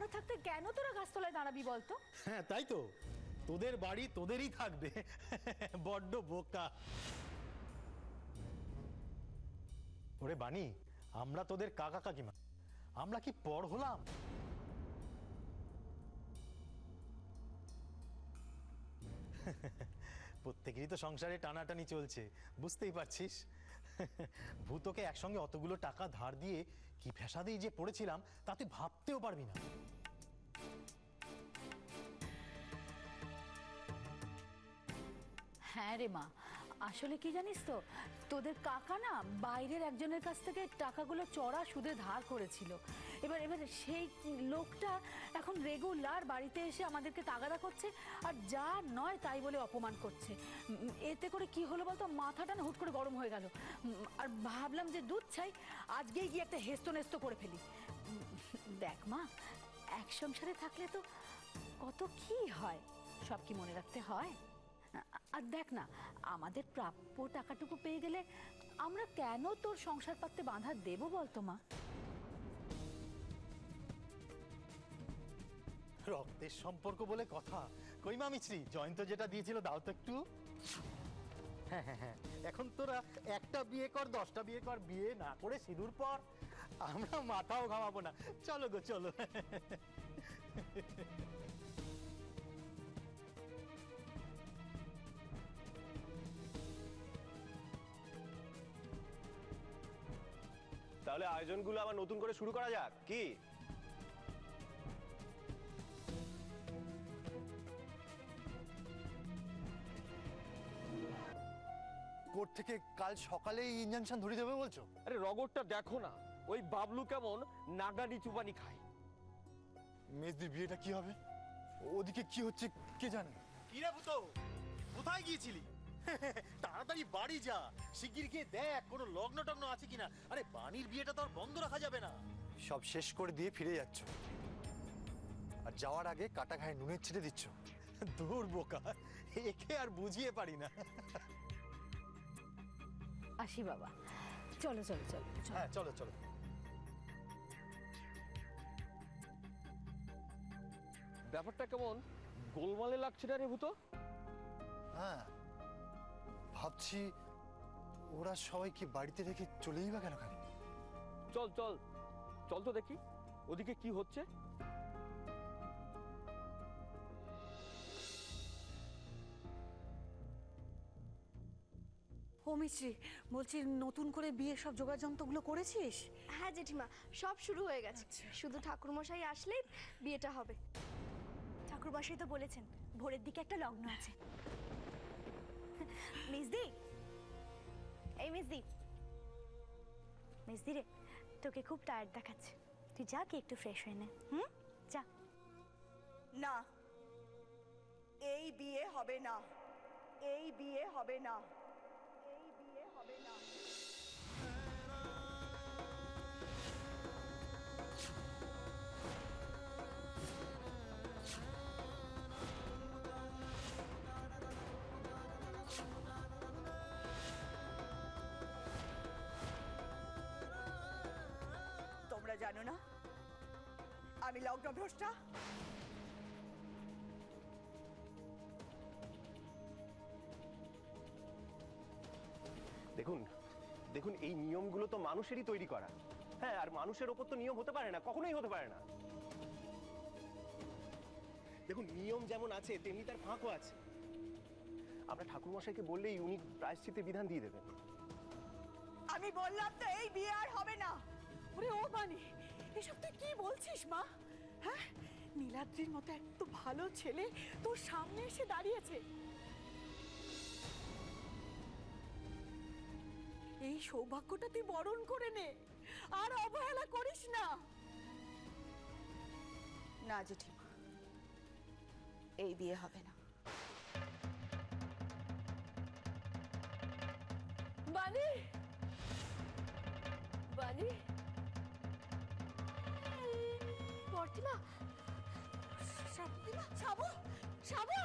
আমরা থাকতে কেন তোরা গাছতলায় দাঁড়াবি বলতো? হ্যাঁ তাই তো, তোদের বাড়ি তোদেরই থাকবে। বড্ড বোকা। ওরে বানি, আমরা তোদের কাকা কাকিমা, আমরা কি পর হলাম? প্রত্যেকেরই তো সংসারে টানাটানি চলছে, বুঝতেই পারছিস। ভূতকে একসঙ্গে অতগুলো টাকা ধার দিয়ে কি ফ্যাসাদেই যে পড়েছিলাম তা তুই ভাবতেও পারবি না। হ্যাঁ রে মা, আসলে কি জানিস তো, তোদের কাকা না বাইরের একজনের কাছ থেকে টাকাগুলো চড়া সুদে ধার করেছিল। এবার সেই লোকটা এখন রেগুলার বাড়িতে এসে আমাদেরকে তাগাদা করছে আর যা নয় তাই বলে অপমান করছে। এতে করে কি হলো বলতো, মাথাটা না হুট করে গরম হয়ে গেল। আর ভাবলাম যে দুধ ছাই, আজকেই গিয়ে একটা হেস্ত নেস্ত করে ফেলি। দেখ মা, এক সংসারে থাকলে তো কত কি হয়, সব কি মনে রাখতে হয়? আর দেখ না, আমাদের প্রাপ্য টাকাটুকু পেয়ে গেলে আমরা কেন তোর সংসার পাততে বাঁধা দেব বলতো মা? রক্তের সম্পর্ক বলে কথা। কই মা মিছরি, জয়ন্ত যেটা দিয়েছিল দাও তো একটু। হ্যাঁ হ্যাঁ হ্যাঁ, এখন তোরা একটা বিয়ে কর, 10টা বিয়ে কর, বিয়ে না করে সিঁদুর পর, আমরা মাথাও ঘামাবো না। চলো গো চলো। তাহলে আয়োজনগুলো আবার নতুন করে শুরু করা যাক কি? কোর্ট থেকে কাল সকালেই ইনজাংশন ধরে দেবে বলছো? আরে রগরটা দেখো না, ওই বাবলু কেমন নাগানি চুবানি খায়। মেজদির বিয়েটা কি হবে? ওদিকে কি হচ্ছে কে জানে? কি রে ভূত, কোথায় গিয়েছিলি? তাড়াতাড়ি বাড়ি যা, শিগগির গিয়ে দেখ কোনো লগ্ন টগ্ন আছে কিনা। আরে বাণীর বিয়েটা তো আর বন্ধ রাখা যাবে না। সব শেষ করে দিয়ে ফিরে যাচ্ছ, আর যাওয়ার আগে কাটা ঘায়ে নুনের ছিটে দিচ্ছ। দূর বোকা, একে আর বুঝিয়ে পারি না। আসি বাবা, চলো চলো চলো। হ্যাঁ চলো চলো। ব্যাপারটা কেমন গোলমালে লাগছে না রে ভূত? হ্যাঁ, ভাবছি ওরা সবাই কি বাড়িতে রেখে চলেই বা কেন? চল চল চল তো দেখি ওদিকে কি হচ্ছে। ও মিশ্রি, বলছি নতুন করে বিয়ের সব জোগাড় যন্ত্রগুলো করেছিস? হ্যাঁ জেঠিমা, সব শুরু হয়ে গেছে। শুধু ঠাকুরমশাই আসলেই বিয়েটা হবে। ঠাকুরমশাই তো বলেছেন ভোরের দিকে একটা লগ্ন আছে। মিসদি, এই মিসদি, মিসদি রে, তোকে খুব টায়ার্ড দেখাচ্ছে, তুই যা কি একটু ফ্রেশ হয়ে নে। যা। না, এই বিয়ে হবে না, এই বিয়ে হবে না, এই বিয়ে হবে না। তোমরা জানো না আমি লগ্নভ্রষ্টা? দেখুন দেখুন, এই নিয়মগুলো তো মানুষেরই তৈরি করা। হ্যাঁ, আর মানুষের ওপর তো নিয়ম হতে পারে না, কখনোই হতে পারে না। দেখুন, নিয়ম যেমন আছে তেমনি তার ফাঁকও আছে। আমরা ঠাকুরমশাইকে বললেই উনি প্রায়শ্চিত্তের বিধান দিয়ে দেবেন। আমি বললাম তো এই বিয়ে আর হবে না। ওরে ও বানি, এসব তুই কি বলছিস মা? হ্যাঁ, নীলাদ্রির মতো এত ভালো ছেলে তোর সামনে এসে দাঁড়িয়েছে, এই সৌভাগ্যটা তুই বরণ করে নে, আর অবহেলা করিস না। না জেঠিমা, এই বিয়ে হবে না। বানি, বানি, প্রতিমা, সাবু, সাবু,